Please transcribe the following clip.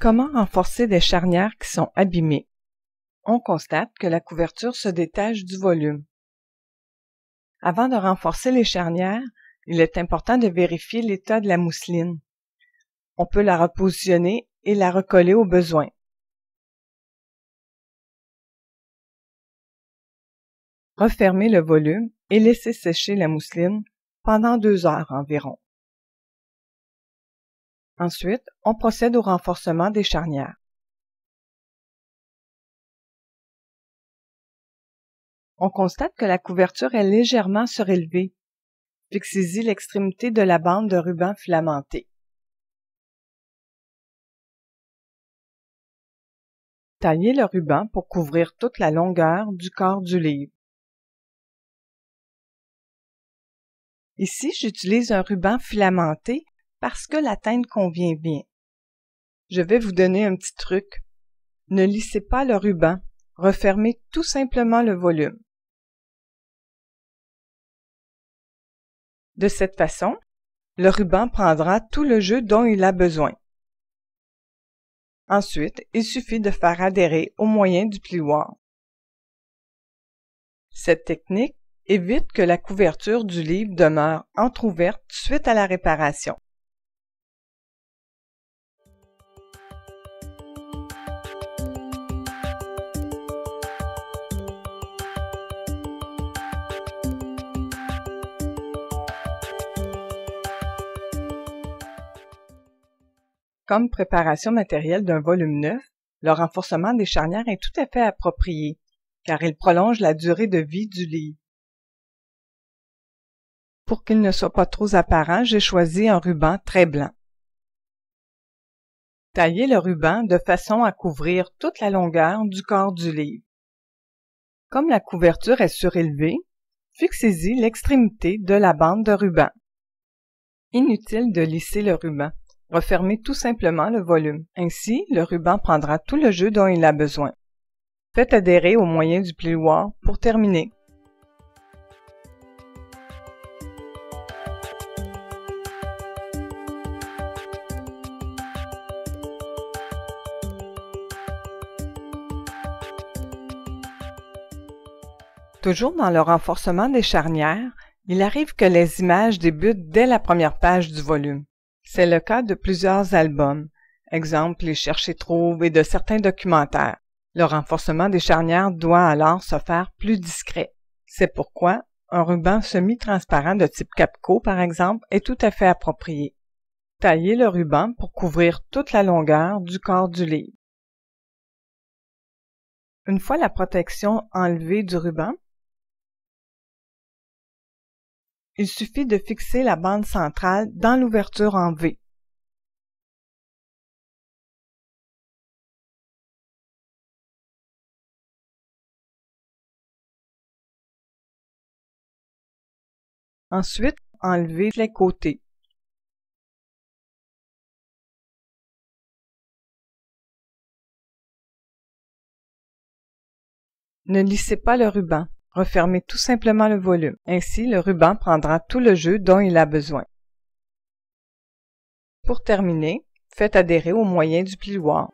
Comment renforcer des charnières qui sont abîmées? On constate que la couverture se détache du volume. Avant de renforcer les charnières, il est important de vérifier l'état de la mousseline. On peut la repositionner et la recoller au besoin. Refermez le volume et laissez sécher la mousseline pendant 2 heures environ. Ensuite, on procède au renforcement des charnières. On constate que la couverture est légèrement surélevée. Fixez-y l'extrémité de la bande de ruban filamenté. Taillez le ruban pour couvrir toute la longueur du corps du livre. Ici, j'utilise un ruban filamenté parce que la teinte convient bien. Je vais vous donner un petit truc. Ne lissez pas le ruban, refermez tout simplement le volume. De cette façon, le ruban prendra tout le jeu dont il a besoin. Ensuite, il suffit de faire adhérer au moyen du plioir. Cette technique évite que la couverture du livre demeure entrouverte suite à la réparation. Comme préparation matérielle d'un volume neuf, le renforcement des charnières est tout à fait approprié, car il prolonge la durée de vie du livre. Pour qu'il ne soit pas trop apparent, j'ai choisi un ruban très blanc. Taillez le ruban de façon à couvrir toute la longueur du corps du livre. Comme la couverture est surélevée, fixez-y l'extrémité de la bande de ruban. Inutile de lisser le ruban. Refermez tout simplement le volume. Ainsi, le ruban prendra tout le jeu dont il a besoin. Faites adhérer au moyen du plioir pour terminer. Toujours dans le renforcement des charnières, il arrive que les images débutent dès la première page du volume. C'est le cas de plusieurs albums, exemple les Chercher-Trouve et de certains documentaires. Le renforcement des charnières doit alors se faire plus discret. C'est pourquoi un ruban semi-transparent de type Capco, par exemple, est tout à fait approprié. Taillez le ruban pour couvrir toute la longueur du corps du livre. Une fois la protection enlevée du ruban, il suffit de fixer la bande centrale dans l'ouverture en V. Ensuite, enlevez les côtés. Ne lissez pas le ruban. Refermez tout simplement le volume. Ainsi, le ruban prendra tout le jeu dont il a besoin. Pour terminer, faites adhérer au moyen du plioir.